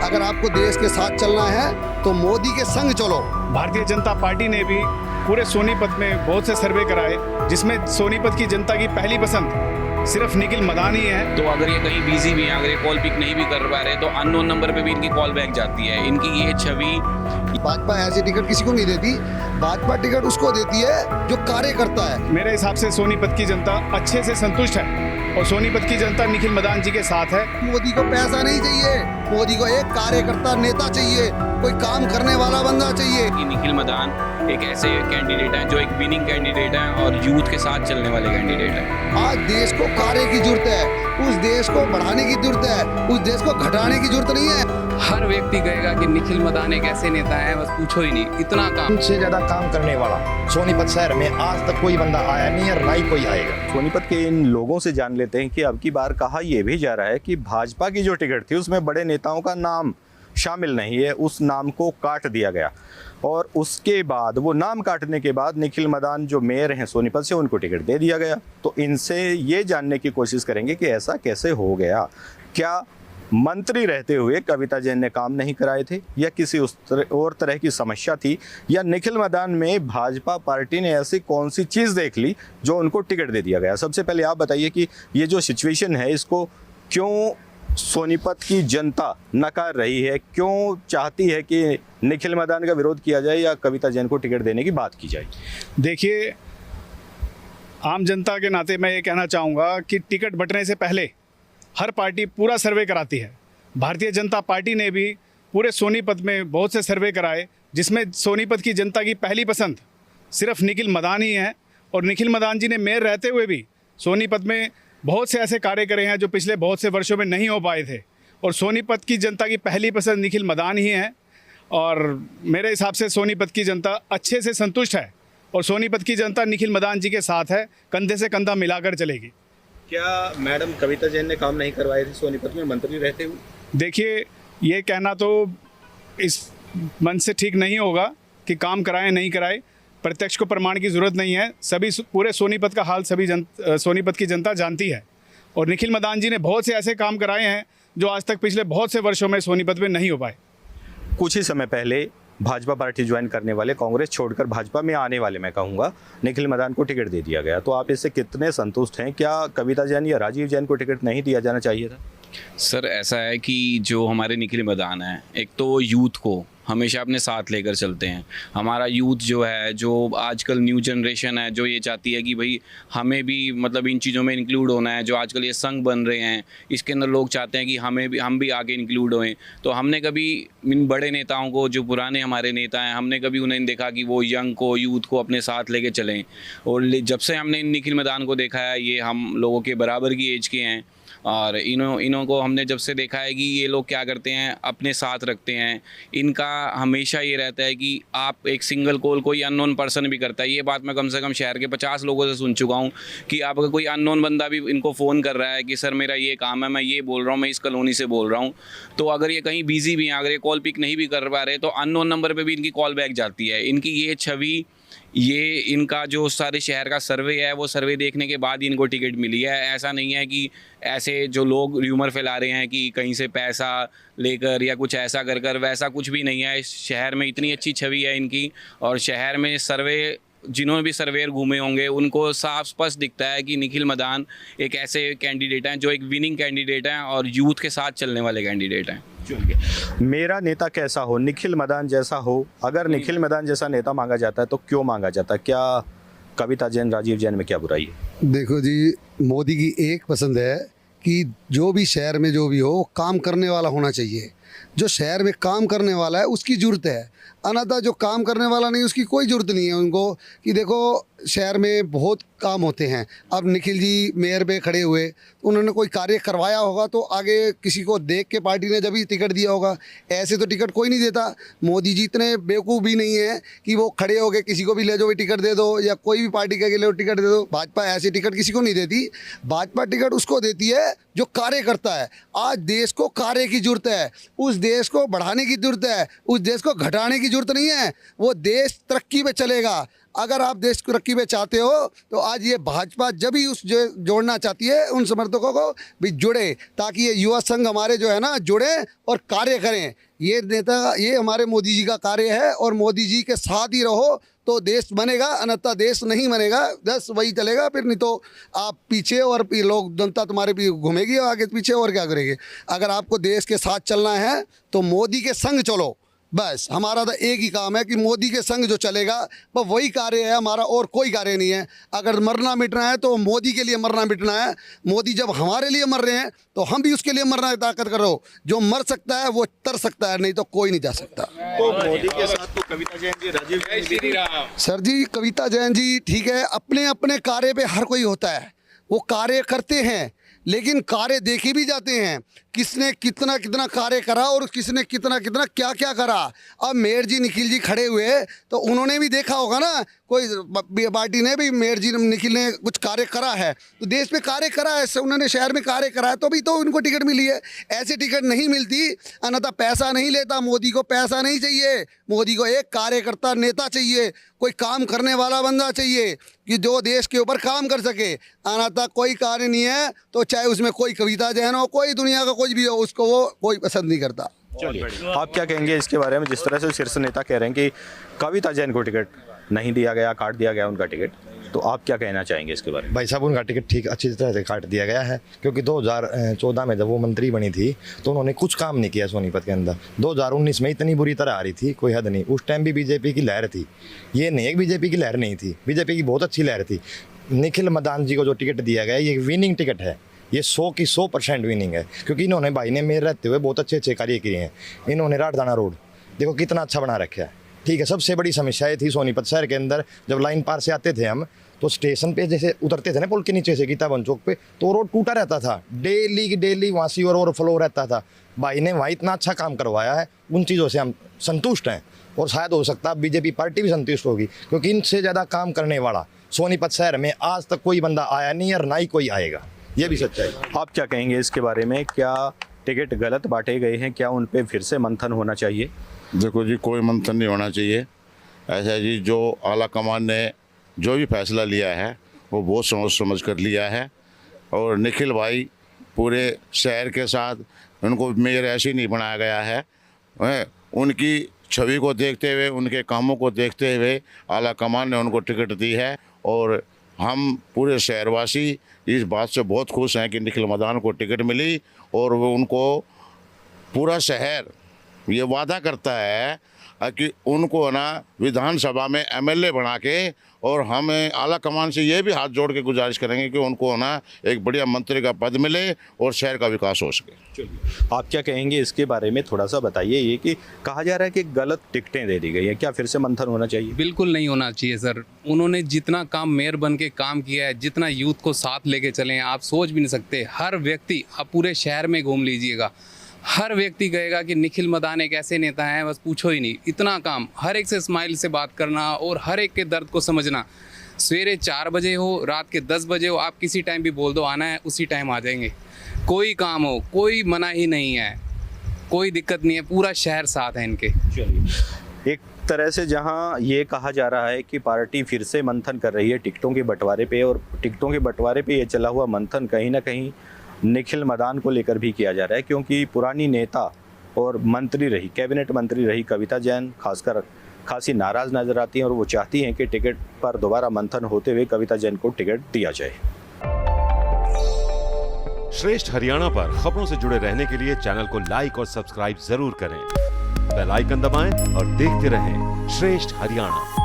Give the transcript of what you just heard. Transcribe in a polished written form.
अगर आपको देश के साथ चलना है तो मोदी के संग चलो। भारतीय जनता पार्टी ने भी पूरे सोनीपत में बहुत से सर्वे कराए, जिसमें सोनीपत की जनता की पहली पसंद सिर्फ निखिल मदान ही है। तो अगर ये कहीं बिजी भी हैं, अगर ये कॉल पिक नहीं भी कर पा रहे तो अननोन नंबर पे भी इनकी कॉल बैक जाती है। इनकी ये छवि, भाजपा ऐसी टिकट किसी को नहीं देती, भाजपा टिकट उसको देती है जो कार्य करता है। मेरे हिसाब से सोनीपत की जनता अच्छे से संतुष्ट है और सोनीपत की जनता निखिल मदान जी के साथ है। मोदी को पैसा नहीं चाहिए, मोदी को एक कार्यकर्ता नेता चाहिए, कोई काम करने वाला बंदा चाहिए। कि निखिल मदान एक ऐसे कैंडिडेट हैं जो एक विनिंग कैंडिडेट हैं और यूथ के साथ चलने वाले कैंडिडेट हैं। आज देश को कार्य की जरूरत है, उस देश को बढ़ाने की जरूरत है, उस देश को घटाने की जरूरत नहीं है। हर व्यक्ति कहेगा कि निखिल मदान एक ऐसे नेता है, बस पूछो ही नहीं, इतना काम। उनसे ज्यादा काम करने वाला सोनीपत शहर में आज तक कोई बंदा आया नहीं है, ना ही कोई आएगा। सोनीपत के इन लोगों से जान लेते हैं कि अब की बार कहा यह भी जा रहा है कि भाजपा की जो टिकट थी उसमें बड़े नेताओं का नाम शामिल नहीं है, उस नाम को काट दिया गया और उसके बाद वो नाम काटने के बाद निखिल मदान जो मेयर हैं सोनीपत से, उनको टिकट दे दिया गया। तो इनसे ये जानने की कोशिश करेंगे कि ऐसा कैसे हो गया। क्या मंत्री रहते हुए कविता जैन ने काम नहीं कराए थे, या किसी और तरह की समस्या थी, या निखिल मदान में भाजपा पार्टी ने ऐसी कौन सी चीज़ देख ली जो उनको टिकट दे दिया गया? सबसे पहले आप बताइए कि ये जो सिचुएशन है इसको क्यों सोनीपत की जनता नकार रही है, क्यों चाहती है कि निखिल मदान का विरोध किया जाए या कविता जैन को टिकट देने की बात की जाए? देखिए, आम जनता के नाते मैं ये कहना चाहूँगा कि टिकट बंटने से पहले हर पार्टी पूरा सर्वे कराती है। भारतीय जनता पार्टी ने भी पूरे सोनीपत में बहुत से सर्वे कराए, जिसमें सोनीपत की जनता की पहली पसंद सिर्फ निखिल मदान ही है। और निखिल मदान जी ने मेयर रहते हुए भी सोनीपत में बहुत से ऐसे कार्य करे हैं जो पिछले बहुत से वर्षों में नहीं हो पाए थे, और सोनीपत की जनता की पहली पसंद निखिल मदान ही है। और मेरे हिसाब से सोनीपत की जनता अच्छे से संतुष्ट है और सोनीपत की जनता निखिल मदान जी के साथ है, कंधे से कंधा मिलाकर चलेगी। क्या मैडम कविता जैन ने काम नहीं करवाए थे सोनीपत में मंत्री रहते हुए? देखिए, ये कहना तो इस मन से ठीक नहीं होगा कि काम कराएं नहीं कराए, प्रत्यक्ष को प्रमाण की ज़रूरत नहीं है। सभी पूरे सोनीपत का हाल सोनीपत की जनता जानती है। और निखिल मदान जी ने बहुत से ऐसे काम कराए हैं जो आज तक पिछले बहुत से वर्षों में सोनीपत में नहीं हो पाए। कुछ ही समय पहले भाजपा पार्टी ज्वाइन करने वाले, कांग्रेस छोड़कर भाजपा में आने वाले, मैं कहूँगा, निखिल मदान को टिकट दे दिया गया। तो आप इससे कितने संतुष्ट हैं? क्या कविता जैन या राजीव जैन को टिकट नहीं दिया जाना चाहिए था? सर ऐसा है कि जो हमारे निखिल मदान है, एक तो यूथ को हमेशा अपने साथ लेकर चलते हैं। हमारा यूथ जो है, जो आजकल न्यू जनरेशन है, जो ये चाहती है कि भाई हमें भी मतलब इन चीज़ों में इंक्लूड होना है। जो आजकल ये संघ बन रहे हैं, इसके अंदर लोग चाहते हैं कि हम भी आगे इंक्लूड होएं। तो हमने कभी इन बड़े नेताओं को, जो पुराने हमारे नेता हैं, हमने कभी उन्हें देखा कि वो यंग को, यूथ को अपने साथ लेके चलें। और जब से हमने निखिल मदान को देखा है, ये हम लोगों के बराबर की एज के हैं, और इन्हों को हमने जब से देखा है कि ये लोग क्या करते हैं, अपने साथ रखते हैं। इनका हमेशा ये रहता है कि आप एक सिंगल कॉल कोई अननोन पर्सन भी करता है, ये बात मैं कम से कम शहर के 50 लोगों से सुन चुका हूँ कि आपका कोई अननोन बंदा भी इनको फ़ोन कर रहा है कि सर मेरा ये काम है, मैं ये बोल रहा हूँ, मैं इस कॉलोनी से बोल रहा हूँ। तो अगर ये कहीं बिजी भी हैं, अगर ये कॉल पिक नहीं भी कर पा रहे तो अननोन नंबर पर भी इनकी कॉल बैक जाती है। इनकी ये छवि, ये इनका जो सारे शहर का सर्वे है, वो सर्वे देखने के बाद ही इनको टिकट मिली है। ऐसा नहीं है कि ऐसे जो लोग र्यूमर फैला रहे हैं कि कहीं से पैसा लेकर या कुछ ऐसा कर कर, वैसा कुछ भी नहीं है। इस शहर में इतनी अच्छी छवि है इनकी, और शहर में सर्वे, जिन्होंने भी सर्वेयर घूमे होंगे, उनको साफ स्पष्ट दिखता है कि निखिल मदान एक ऐसे कैंडिडेट हैं जो एक विनिंग कैंडिडेट हैं और यूथ के साथ चलने वाले कैंडिडेट हैं। मेरा नेता कैसा हो, निखिल मदान जैसा हो। अगर निखिल मदान जैसा नेता मांगा जाता है तो क्यों मांगा जाता है? क्या कविता जैन, राजीव जैन में क्या बुराई है? देखो जी, मोदी की एक पसंद है कि जो भी शहर में जो भी हो, काम करने वाला होना चाहिए। जो शहर में काम करने वाला है उसकी ज़रूरत है, अनाथा जो काम करने वाला नहीं उसकी कोई ज़रूरत नहीं है उनको। कि देखो, शहर में बहुत काम होते हैं। अब निखिल जी मेयर पे खड़े हुए, उन्होंने कोई कार्य करवाया होगा तो आगे किसी को देख के पार्टी ने जब ही टिकट दिया होगा। ऐसे तो टिकट कोई नहीं देता। मोदी जी इतने बेवकूफ़ भी नहीं है कि वो खड़े हो गए किसी को भी ले जाओ टिकट दे दो, या कोई भी पार्टी के लिए टिकट दे दो। भाजपा ऐसी टिकट किसी को नहीं देती, भाजपा टिकट उसको देती है जो कार्य करता है। आज देश को कार्य की जरूरत है, उस देश को बढ़ाने की ज़रूरत है, उस देश को घटाने की ज़रूरत नहीं है। वो देश तरक्की पे चलेगा। अगर आप देश को तरक्की पे चाहते हो तो आज ये भाजपा जब ही उस जोड़ना चाहती है उन समर्थकों को भी जुड़े, ताकि ये युवा संघ हमारे जो है ना जुड़े और कार्य करें। ये नेता, ये हमारे मोदी जी का कार्य है और मोदी जी के साथ ही रहो तो देश बनेगा, अन्यथा देश नहीं बनेगा। बस वही चलेगा, फिर नहीं तो आप पीछे और लोग जनता तुम्हारे भी घूमेगी आगे पीछे और क्या करेंगे। अगर आपको देश के साथ चलना है तो मोदी के संग चलो। बस हमारा तो एक ही काम है कि मोदी के संग जो चलेगा बस वही कार्य है हमारा, और कोई कार्य नहीं है। अगर मरना मिटना है तो मोदी के लिए मरना मिटना है। मोदी जब हमारे लिए मर रहे हैं तो हम भी उसके लिए मरना ताकत करो। जो मर सकता है वो तर सकता है, नहीं तो कोई नहीं जा सकता। तो मोदी के साथ तो कविता जैन जी, राजीव गांधी, सर जी, कविता जैन जी ठीक है, अपने अपने कार्य पे हर कोई होता है, वो कार्य करते हैं, लेकिन कार्य देखे भी जाते हैं किसने कितना कितना कार्य करा और किसने कितना कितना क्या क्या करा। अब मेयर जी निखिल जी खड़े हुए तो उन्होंने भी देखा होगा ना, कोई पार्टी ने भी मेयर जी निखिल ने कुछ कार्य करा है तो देश में कार्य करा है, उन्होंने शहर में कार्य करा है तो भी तो उनको टिकट मिली है। ऐसे टिकट नहीं मिलती, अन्यथा पैसा नहीं लेता। मोदी को पैसा नहीं चाहिए, मोदी को एक कार्यकर्ता नेता चाहिए, कोई काम करने वाला बंदा चाहिए कि जो देश के ऊपर काम कर सके। अन्यथा कोई कार्य नहीं है, तो चाहे उसमें कोई कविता जैन हो, कोई दुनिया का कुछ भी हो, उसको वो कोई पसंद नहीं करता। चलिए, आप क्या कहेंगे इसके बारे में? जिस तरह से शीर्ष नेता कह रहे हैं कि कविता जैन को टिकट नहीं दिया गया, काट दिया गया उनका टिकट, तो आप क्या कहना चाहेंगे इसके बारे में? भाई साहब, उनका टिकट ठीक अच्छी तरह से काट दिया गया है, क्योंकि 2014 में जब वो मंत्री बनी थी तो उन्होंने कुछ काम नहीं किया सोनीपत के अंदर। 2019 में इतनी बुरी तरह आ रही थी, कोई हद नहीं। उस टाइम भी बीजेपी की लहर थी, ये नहीं एक बीजेपी की लहर नहीं थी, बीजेपी की बहुत अच्छी लहर थी। निखिल मदान जी को जो टिकट दिया गया ये विनिंग टिकट है, ये 100 की 100% विनिंग है, क्योंकि इन्होंने भाई ने मेयर रहते हुए बहुत अच्छे अच्छे कार्य किए हैं। इन्होंने राठदाना रोड देखो कितना अच्छा बना रखा है, ठीक है। सबसे बड़ी समस्या थी सोनीपत शहर के अंदर, जब लाइन पार से आते थे हम तो स्टेशन पे जैसे उतरते थे ना पुल के नीचे से गीतावन चौक पे, तो रोड टूटा रहता था, डेली की डेली वहाँ सी और फ्लो रहता था। भाई ने वहाँ इतना अच्छा काम करवाया है, उन चीज़ों से हम संतुष्ट हैं और शायद हो सकता है बीजेपी पार्टी भी संतुष्ट होगी, क्योंकि इनसे ज़्यादा काम करने वाला सोनीपत शहर में आज तक कोई बंदा आया नहीं और ना ही कोई आएगा, ये भी सच्चाई। आप क्या कहेंगे इसके बारे में? क्या टिकट गलत बांटे गए हैं? क्या उन पे फिर से मंथन होना चाहिए? देखो जी, कोई मंथन नहीं होना चाहिए। ऐसा है जी, जो आला कमान ने जो भी फैसला लिया है वो बहुत सोच समझ कर लिया है, और निखिल भाई पूरे शहर के साथ, उनको मेयर ऐसे नहीं बनाया गया है। उनकी छवि को देखते हुए, उनके कामों को देखते हुए आला कमान ने उनको टिकट दी है, और हम पूरे शहरवासी इस बात से बहुत खुश हैं कि निखिल मदान को टिकट मिली, और वो उनको पूरा शहर ये वादा करता है कि उनको ना विधानसभा में एमएलए बना के, और हम आला कमान से ये भी हाथ जोड़ के गुजारिश करेंगे कि उनको ना एक बढ़िया मंत्री का पद मिले और शहर का विकास हो सके। चलिए, आप क्या कहेंगे इसके बारे में? थोड़ा सा बताइए। ये कि कहा जा रहा है कि गलत टिकटें दे दी गई हैं, क्या फिर से मंथन होना चाहिए? बिल्कुल नहीं होना चाहिए सर। उन्होंने जितना काम मेयर बन के काम किया है, जितना यूथ को साथ लेके चले हैं, आप सोच भी नहीं सकते। हर व्यक्ति, आप पूरे शहर में घूम लीजिएगा, हर व्यक्ति कहेगा कि निखिल मदान एक ऐसे नेता हैं, बस पूछो ही नहीं। इतना काम, हर एक से स्माइल से बात करना और हर एक के दर्द को समझना। सवेरे 4 बजे हो, रात के 10 बजे हो, आप किसी टाइम भी बोल दो आना है, उसी टाइम आ जाएंगे। कोई काम हो, कोई मना ही नहीं है, कोई दिक्कत नहीं है, पूरा शहर साथ है इनके। चलिए, एक तरह से जहां ये कहा जा रहा है कि पार्टी फिर से मंथन कर रही है टिकटों के बंटवारे पे, और टिकटों के बंटवारे पे ये चला हुआ मंथन कहीं ना कहीं निखिल मदान को लेकर भी किया जा रहा है, क्योंकि पुरानी नेता और मंत्री रही, कैबिनेट मंत्री रही कविता जैन खासकर खासी नाराज़ नजर आती हैं, और वो चाहती हैं कि टिकट पर दोबारा मंथन होते हुए कविता जैन को टिकट दिया जाए। श्रेष्ठ हरियाणा पर खबरों से जुड़े रहने के लिए चैनल को लाइक और सब्सक्राइब जरूर करें। बेल आइकन दबाएं और देखते रहें श्रेष्ठ हरियाणा।